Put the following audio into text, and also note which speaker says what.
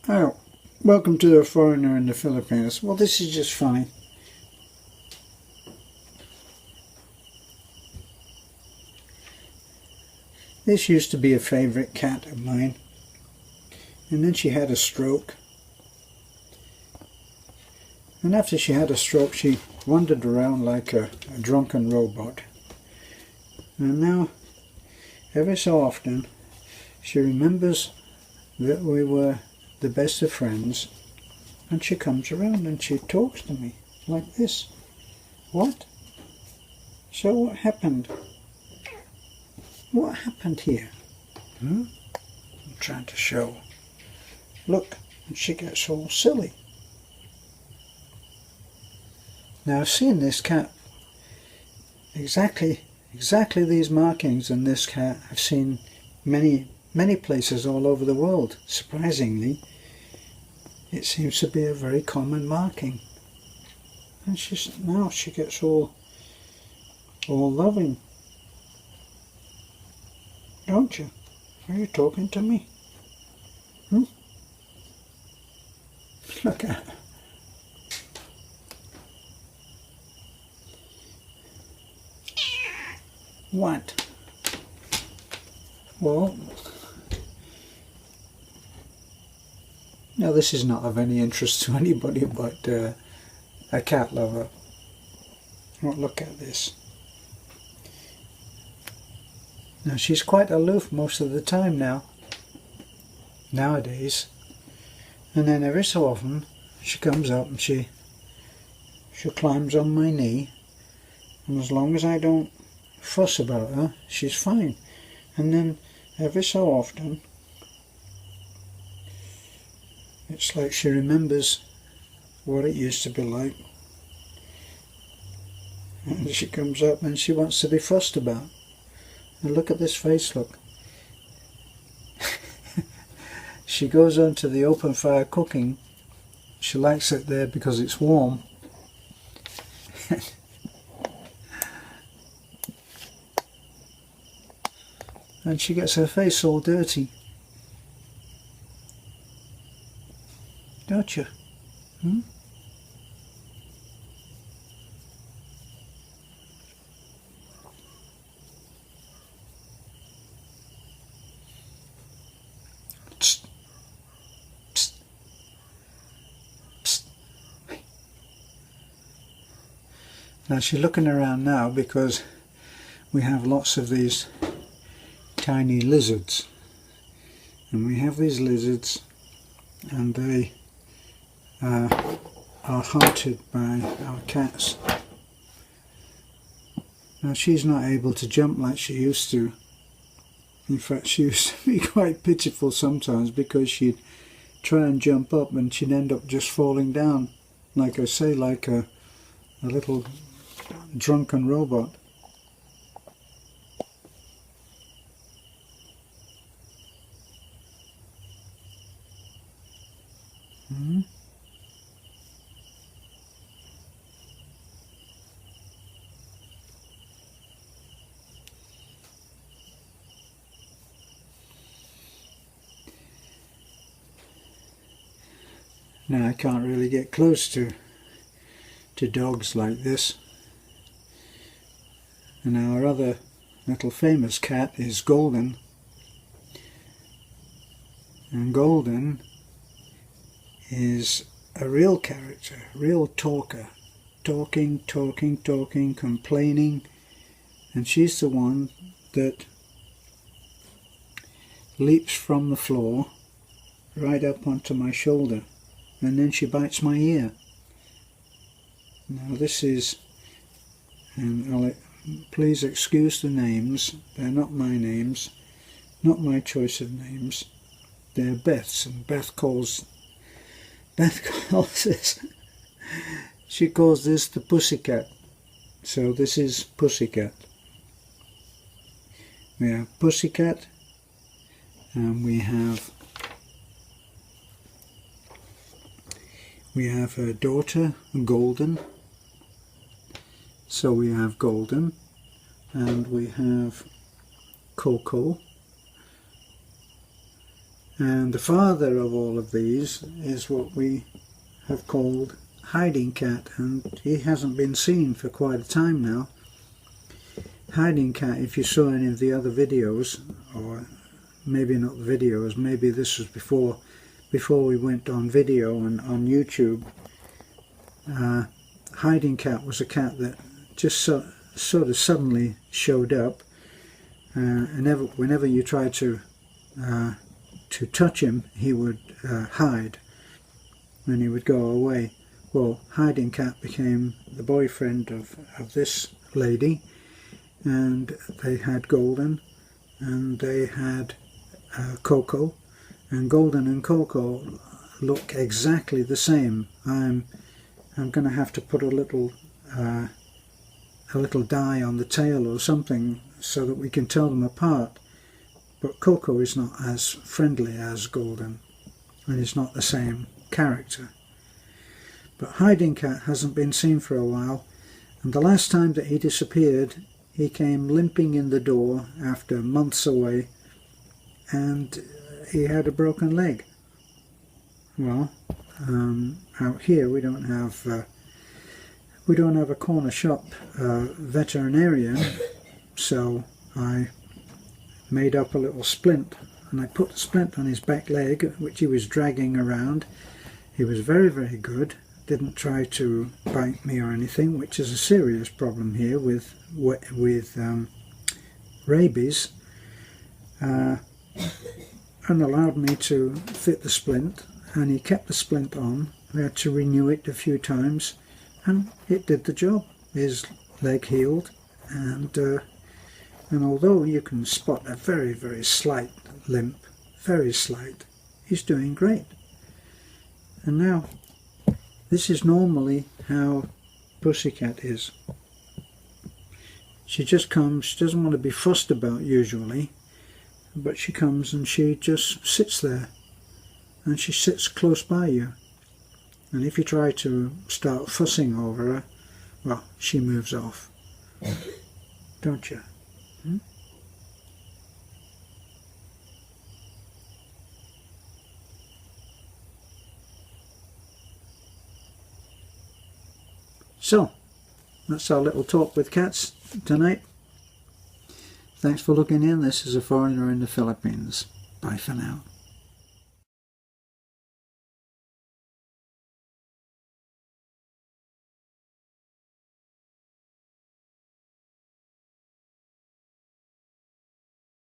Speaker 1: Oh, welcome to a foreigner in the Philippines. Well, this is just funny. This used to be a favourite cat of mine, and then she had a stroke. And after she had a stroke, she wandered around like a drunken robot. And now, every so often, she remembers that we were the best of friends, and she comes around and she talks to me like this. What? So what happened? What happened here? I'm trying to show. Look, and she gets all silly. Now I've seen this cat, exactly these markings on this cat I've seen many places all over the world. Surprisingly, it seems to be a very common marking. And now she gets all loving. Don't you? Are you talking to me? Look at her. What? Well, now this is not of any interest to anybody but a cat lover. Well, look at this. Now she's quite aloof most of the time nowadays, and then every so often she comes up and she climbs on my knee, and as long as I don't fuss about her, she's fine. And then every so often it's like she remembers what it used to be like, and she comes up and she wants to be fussed about. And look at this face, look. She goes onto the open fire cooking. She likes it there because it's warm. And she gets her face all dirty. Don't you? Psst. Psst. Psst. Now she's looking around now because we have lots of these tiny lizards, and we have these lizards, and they are hunted by our cats. Now she's not able to jump like she used to. In fact, she used to be quite pitiful sometimes because she'd try and jump up and she'd end up just falling down, like I say, like a little drunken robot. Now I can't really get close to dogs like this. And our other little famous cat is Golden. And Golden is a real character, real talker. Talking, complaining. And she's the one that leaps from the floor right up onto my shoulder, and then she bites my ear. Now this is, and please excuse the names, they're not my names, not my choice of names, they're Beth's, and Beth calls this, she calls this the pussycat, so this is Pussycat. We have Pussycat, and we have her daughter, Golden. So we have Golden, and we have Coco, And the father of all of these is what we have called Hiding Cat, and he hasn't been seen for quite a time now. Hiding Cat, if you saw any of the other videos, or maybe not the videos, maybe this was before we went on video and on YouTube, Hiding Cat was a cat that just sort of suddenly showed up, and whenever you tried to touch him, he would hide, and he would go away. Well, Hiding Cat became the boyfriend of this lady, and they had Golden, and they had Coco, and Golden and Coco look exactly the same. I'm going to have to put a little dye on the tail or something so that we can tell them apart. But Coco is not as friendly as Golden, and is not the same character. But Hiding Cat hasn't been seen for a while, and the last time that he disappeared, he came limping in the door after months away, and he had a broken leg. Well, out here we don't have a corner shop veterinarian, so I made up a little splint, and I put the splint on his back leg, which he was dragging around. He was very, very good. Didn't try to bite me or anything, which is a serious problem here with rabies, and allowed me to fit the splint, and he kept the splint on. I had to renew it a few times, and it did the job. His leg healed, and although you can spot a very, very slight limp, very slight, he's doing great. And now, this is normally how Pussycat is. She just comes, she doesn't want to be fussed about usually, but she comes and she just sits there, and she sits close by you. And if you try to start fussing over her, well, she moves off. Don't you? Hmm? So, that's our little talk with cats tonight. Thanks for looking in. This is A Foreigner in the Philippines. Bye for now.